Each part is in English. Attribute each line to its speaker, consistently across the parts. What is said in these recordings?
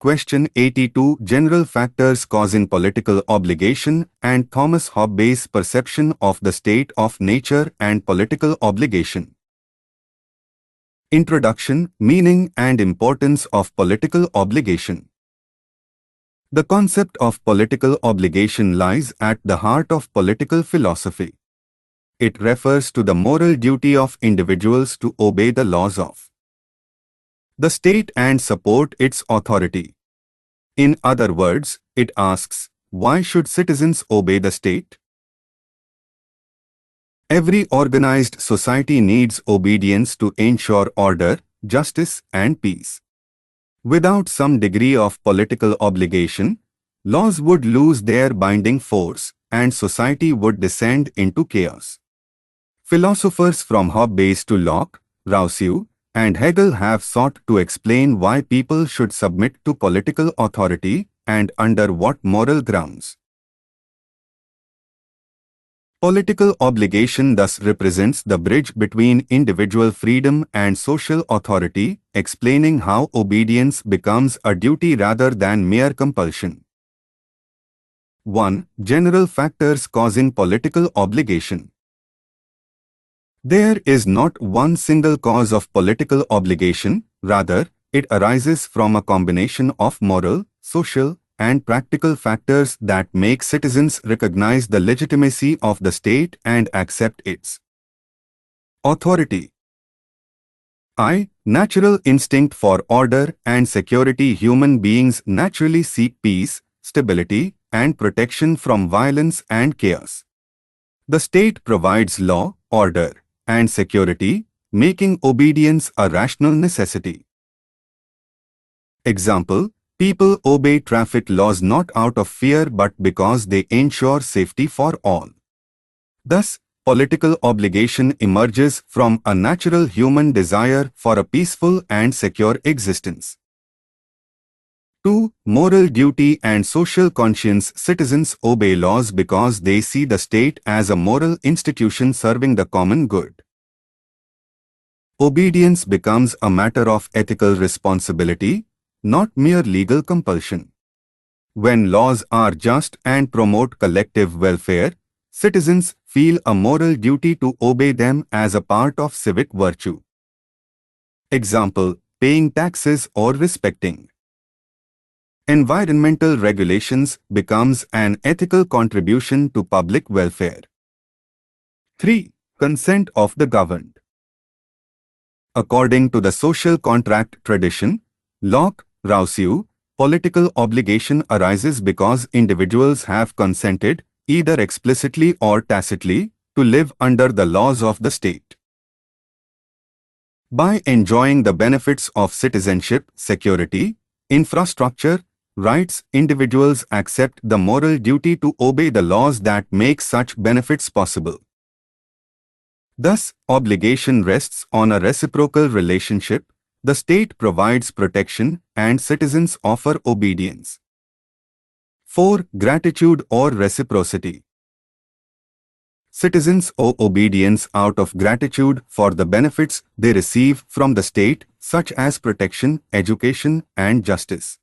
Speaker 1: Question 82. General factors causing political obligation and Thomas Hobbes' perception of the state of nature and political obligation. Introduction, meaning and importance of political obligation. The concept of political obligation lies at the heart of political philosophy. It refers to the moral duty of individuals to obey the laws of the state and support its authority. In other words, it asks, why should citizens obey the state? Every organized society needs obedience to ensure order, justice, and peace. Without some degree of political obligation, laws would lose their binding force, and society would descend into chaos. Philosophers from Hobbes to Locke, Rousseau, and Hegel have sought to explain why people should submit to political authority and under what moral grounds. Political obligation thus represents the bridge between individual freedom and social authority, explaining how obedience becomes a duty rather than mere compulsion. 1. General factors causing political obligation. There is not one single cause of political obligation, rather, it arises from a combination of moral, social, and practical factors that make citizens recognize the legitimacy of the state and accept its authority. I. Natural instinct for order and security. Human beings naturally seek peace, stability, and protection from violence and chaos. The state provides law, order, and security, making obedience a rational necessity. Example: people obey traffic laws not out of fear but because they ensure safety for all. Thus, political obligation emerges from a natural human desire for a peaceful and secure existence. 2. Moral duty and social conscience. Citizens obey laws because they see the state as a moral institution serving the common good. Obedience becomes a matter of ethical responsibility, not mere legal compulsion. When laws are just and promote collective welfare, citizens feel a moral duty to obey them as a part of civic virtue. Example: paying taxes or respecting environmental regulations becomes an ethical contribution to public welfare. 3. Consent of the governed. According to the social contract tradition, Locke, Rousseau, political obligation arises because individuals have consented, either explicitly or tacitly, to live under the laws of the state. By enjoying the benefits of citizenship, security, infrastructure, rights, individuals accept the moral duty to obey the laws that make such benefits possible. Thus, obligation rests on a reciprocal relationship. The state provides protection and citizens offer obedience. 4. Gratitude or reciprocity. Citizens owe obedience out of gratitude for the benefits they receive from the state, such as protection, education, and justice.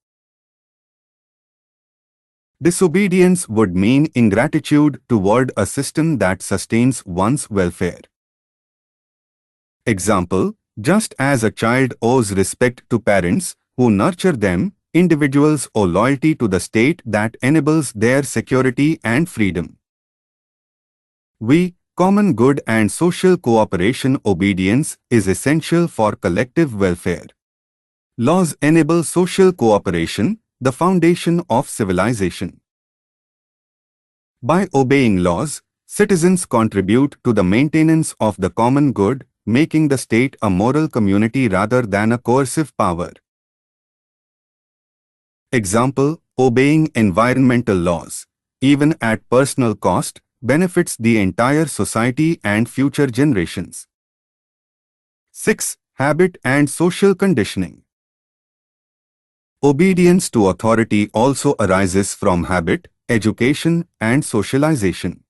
Speaker 1: Disobedience would mean ingratitude toward a system that sustains one's welfare. Example: just as a child owes respect to parents who nurture them, individuals owe loyalty to the state that enables their security and freedom. Common good and social cooperation. Obedience is essential for collective welfare. Laws enable social cooperation, the foundation of civilization. By obeying laws, citizens contribute to the maintenance of the common good, making the state a moral community rather than a coercive power. Example: obeying environmental laws, even at personal cost, benefits the entire society and future generations. 6. Habit and social conditioning. Obedience to authority also arises from habit, education, and socialization.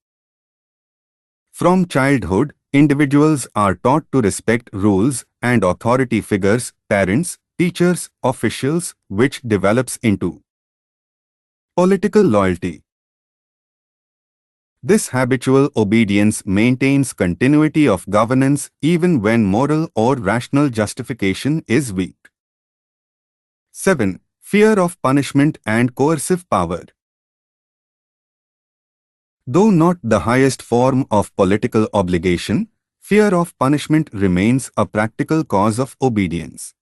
Speaker 1: From childhood, individuals are taught to respect rules and authority figures, parents, teachers, officials, which develops into political loyalty. This habitual obedience maintains continuity of governance even when moral or rational justification is weak. 7. Fear of punishment and coercive power. Though not the highest form of political obligation, fear of punishment remains a practical cause of obedience.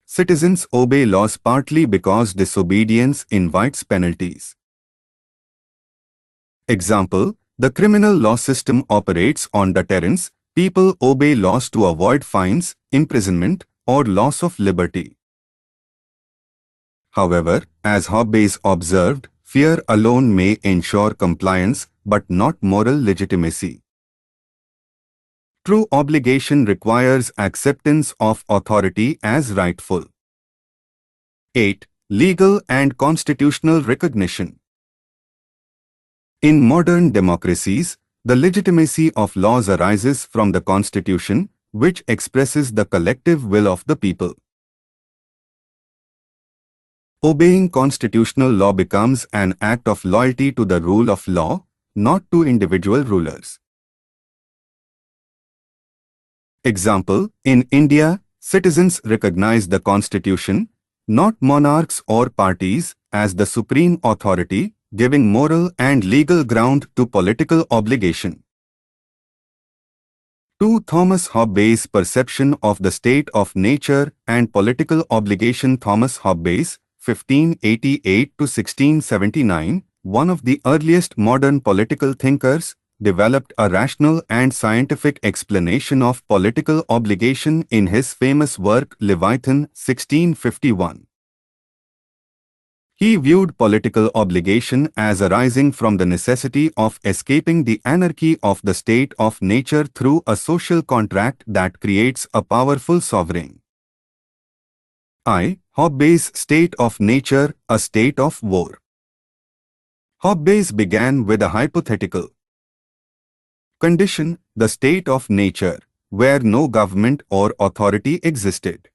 Speaker 1: Citizens obey laws partly because disobedience invites penalties. Example, the criminal law system operates on deterrence. People obey laws to avoid fines, imprisonment, or loss of liberty. However, as Hobbes observed, fear alone may ensure compliance, but not moral legitimacy. True obligation requires acceptance of authority as rightful. 8. Legal and constitutional recognition. In modern democracies, the legitimacy of laws arises from the Constitution, which expresses the collective will of the people. Obeying constitutional law becomes an act of loyalty to the rule of law, not to individual rulers. Example, in India, citizens recognize the Constitution, not monarchs or parties, as the supreme authority, giving moral and legal ground to political obligation. 2. Thomas Hobbes' perception of the state of nature and political obligation. Thomas Hobbes, 1588 to 1679, one of the earliest modern political thinkers, developed a rational and scientific explanation of political obligation in his famous work Leviathan, 1651. He viewed political obligation as arising from the necessity of escaping the anarchy of the state of nature through a social contract that creates a powerful sovereign. I. Hobbes' state of nature, a state of war. Hobbes began with a hypothetical condition, the state of nature, where no government or authority existed.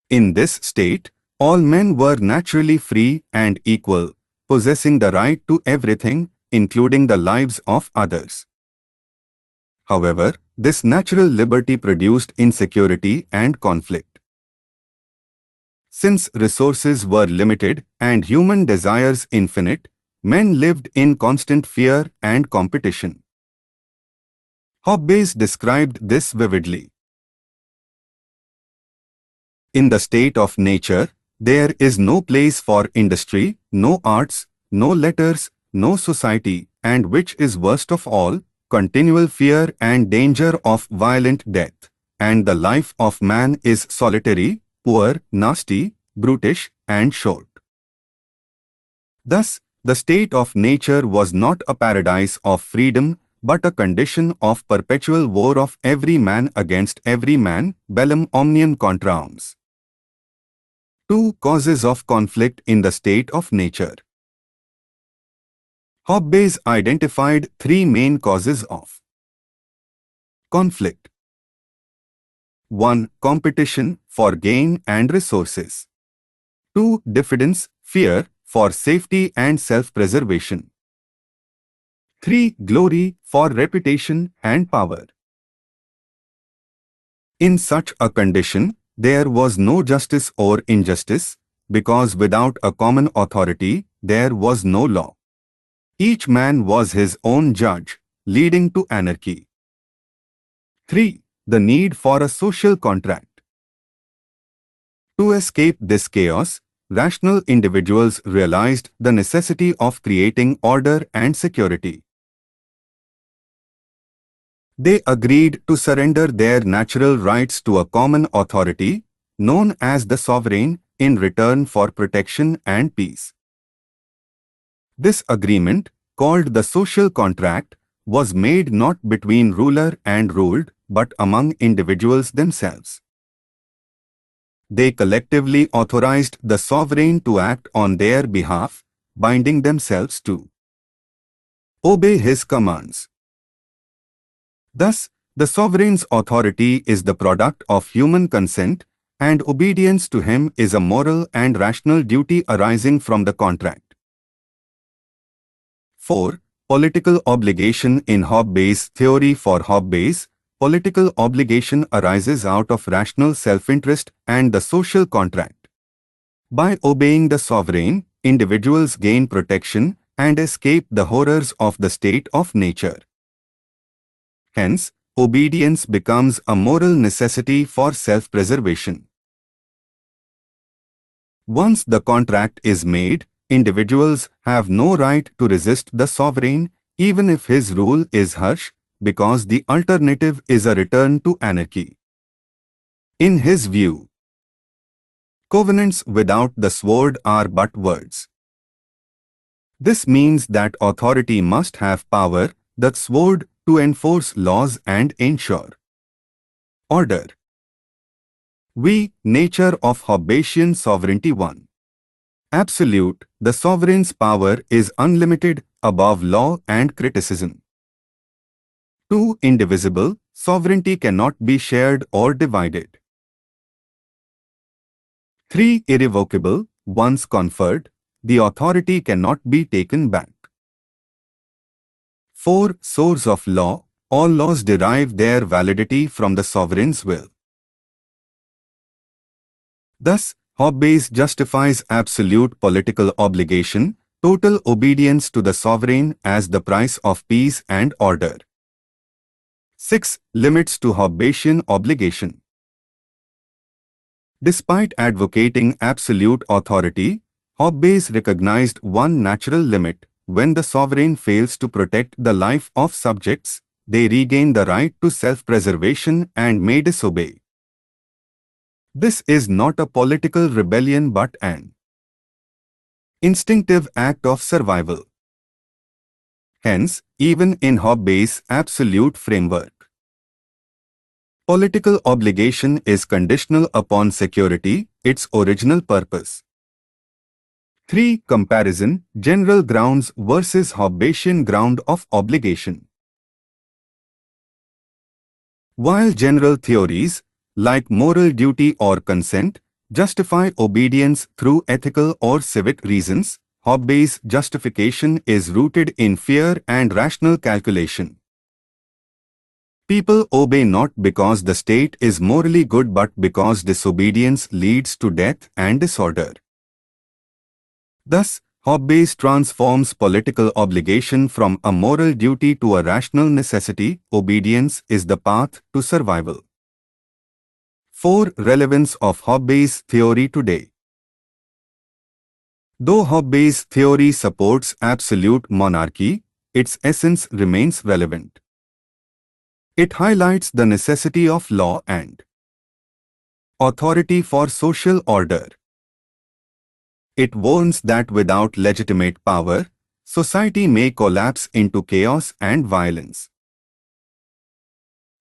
Speaker 1: In this state, all men were naturally free and equal, possessing the right to everything, including the lives of others. However, this natural liberty produced insecurity and conflict. Since resources were limited and human desires infinite, men lived in constant fear and competition. Hobbes described this vividly. In the state of nature, there is no place for industry, no arts, no letters, no society, and which is worst of all, continual fear and danger of violent death, and the life of man is solitary, poor, nasty, brutish, and short. Thus, the state of nature was not a paradise of freedom, but a condition of perpetual war of every man against every man, bellum omnium contra arms. 2. Causes of conflict in the state of nature. Hobbes identified 3 main causes of conflict. 1. Competition, for gain and resources. 2. Diffidence, fear, for safety and self-preservation. 3. Glory, for reputation and power. In such a condition, there was no justice or injustice, because without a common authority, there was no law. Each man was his own judge, leading to anarchy. 3. The need for a social contract. To escape this chaos, rational individuals realized the necessity of creating order and security. They agreed to surrender their natural rights to a common authority, known as the sovereign, in return for protection and peace. This agreement, called the social contract, was made not between ruler and ruled, but among individuals themselves. They collectively authorized the sovereign to act on their behalf, binding themselves to obey his commands. Thus, The sovereign's authority is the product of human consent, and obedience to him is a moral and rational duty arising from the contract. 4. Political obligation in Hobbes' theory. For Hobbes, political obligation arises out of rational self-interest and the social contract. By obeying the sovereign, individuals gain protection and escape the horrors of the state of nature. Hence, obedience becomes a moral necessity for self-preservation. Once the contract is made, individuals have no right to resist the sovereign, even if his rule is harsh, because the alternative is a return to anarchy. In his view, covenants without the sword are but words. This means that authority must have power, the sword, to enforce laws and ensure order. Nature of Hobbesian sovereignty. 1. Absolute, the sovereign's power is unlimited, above law and criticism. 2. Indivisible, sovereignty cannot be shared or divided. 3. Irrevocable, once conferred, the authority cannot be taken back. 4. Source of law, all laws derive their validity from the sovereign's will. Thus, Hobbes justifies absolute political obligation, total obedience to the sovereign as the price of peace and order. 6. Limits to Hobbesian obligation. Despite advocating absolute authority, Hobbes recognized one natural limit: when the sovereign fails to protect the life of subjects, they regain the right to self-preservation and may disobey. This is not a political rebellion but an instinctive act of survival. Hence, even in Hobbes' absolute framework, political obligation is conditional upon security, its original purpose. 3. Comparison, general grounds versus Hobbesian ground of obligation. While general theories, like moral duty or consent, justify obedience through ethical or civic reasons, Hobbes' justification is rooted in fear and rational calculation. People obey not because the state is morally good but because disobedience leads to death and disorder. Thus, Hobbes transforms political obligation from a moral duty to a rational necessity. Obedience is the path to survival. 4. Relevance of Hobbes' theory today. Though Hobbes' theory supports absolute monarchy, its essence remains relevant. It highlights the necessity of law and authority for social order. It warns that without legitimate power, society may collapse into chaos and violence.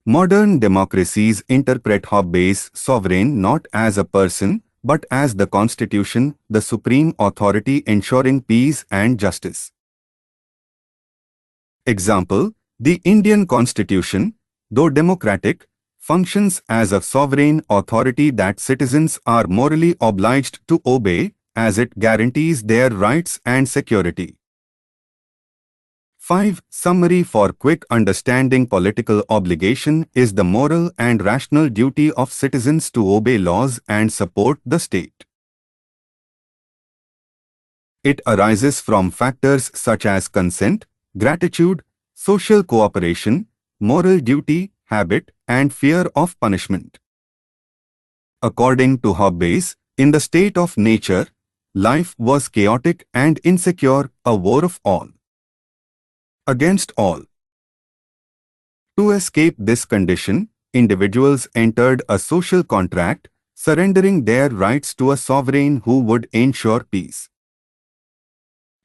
Speaker 1: Modern democracies interpret Hobbes' sovereign not as a person, but as the constitution, the supreme authority ensuring peace and justice. Example: the Indian Constitution, though democratic, functions as a sovereign authority that citizens are morally obliged to obey, as it guarantees their rights and security. 5. Summary for quick understanding. Political obligation is the moral and rational duty of citizens to obey laws and support the state. It arises from factors such as consent, gratitude, social cooperation, moral duty, habit, and fear of punishment. According to Hobbes, in the state of nature, life was chaotic and insecure, a war of all against all. To escape this condition, individuals entered a social contract, surrendering their rights to a sovereign who would ensure peace.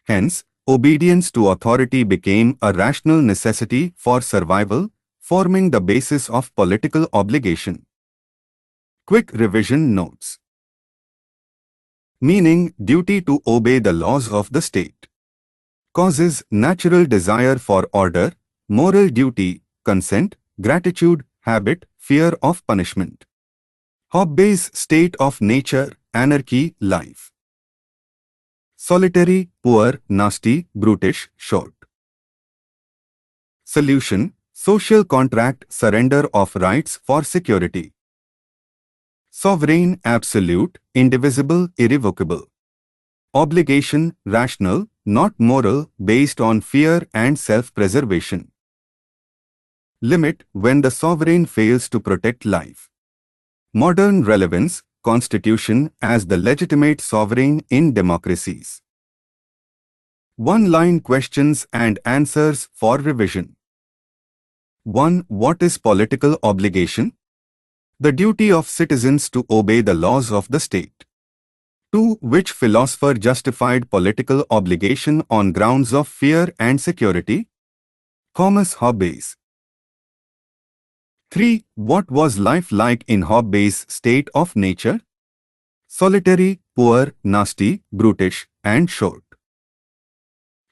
Speaker 1: Hence, obedience to authority became a rational necessity for survival, forming the basis of political obligation. Quick revision notes. Meaning: duty to obey the laws of the state. Causes: natural desire for order, moral duty, consent, gratitude, habit, fear of punishment. Hobbes' state of nature, anarchy, life. Solitary, poor, nasty, brutish, short. Solution: social contract, surrender of rights for security. Sovereign, absolute, indivisible, irrevocable. Obligation, rational, not moral, based on fear and self-preservation. Limit, when the sovereign fails to protect life. Modern relevance, constitution as the legitimate sovereign in democracies. One-line questions and answers for revision. 1. What is political obligation? The duty of citizens to obey the laws of the state. 2. Which philosopher justified political obligation on grounds of fear and security? Thomas Hobbes. 3. What was life like in Hobbes' state of nature? Solitary, poor, nasty, brutish, and short.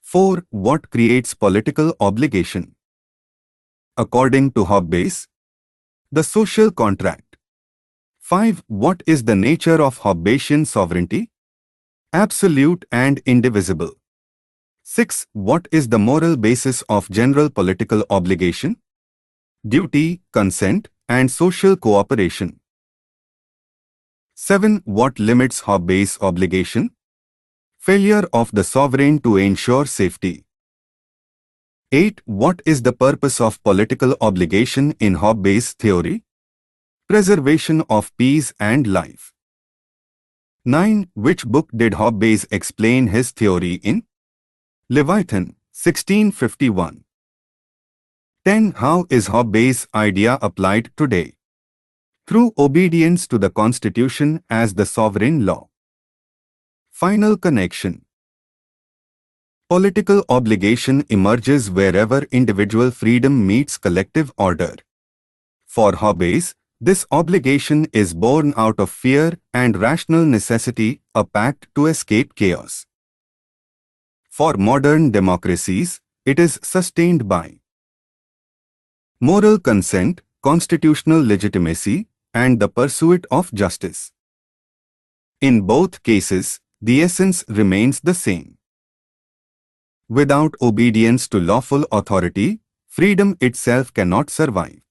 Speaker 1: 4. What creates political obligation? According to Hobbes, the social contract. 5. What is the nature of Hobbesian sovereignty? Absolute and indivisible. 6. What is the moral basis of general political obligation? Duty, consent, and social cooperation. 7. What limits Hobbes' obligation? Failure of the sovereign to ensure safety. 8. What is the purpose of political obligation in Hobbes' theory? Preservation of peace and life. 9. Which book did Hobbes explain his theory in? Leviathan, 1651. 10. How is Hobbes' idea applied today? Through obedience to the Constitution as the sovereign law. Final connection. Political obligation emerges wherever individual freedom meets collective order. For Hobbes, this obligation is born out of fear and rational necessity, a pact to escape chaos. For modern democracies, it is sustained by moral consent, constitutional legitimacy, and the pursuit of justice. In both cases, the essence remains the same. Without obedience to lawful authority, freedom itself cannot survive.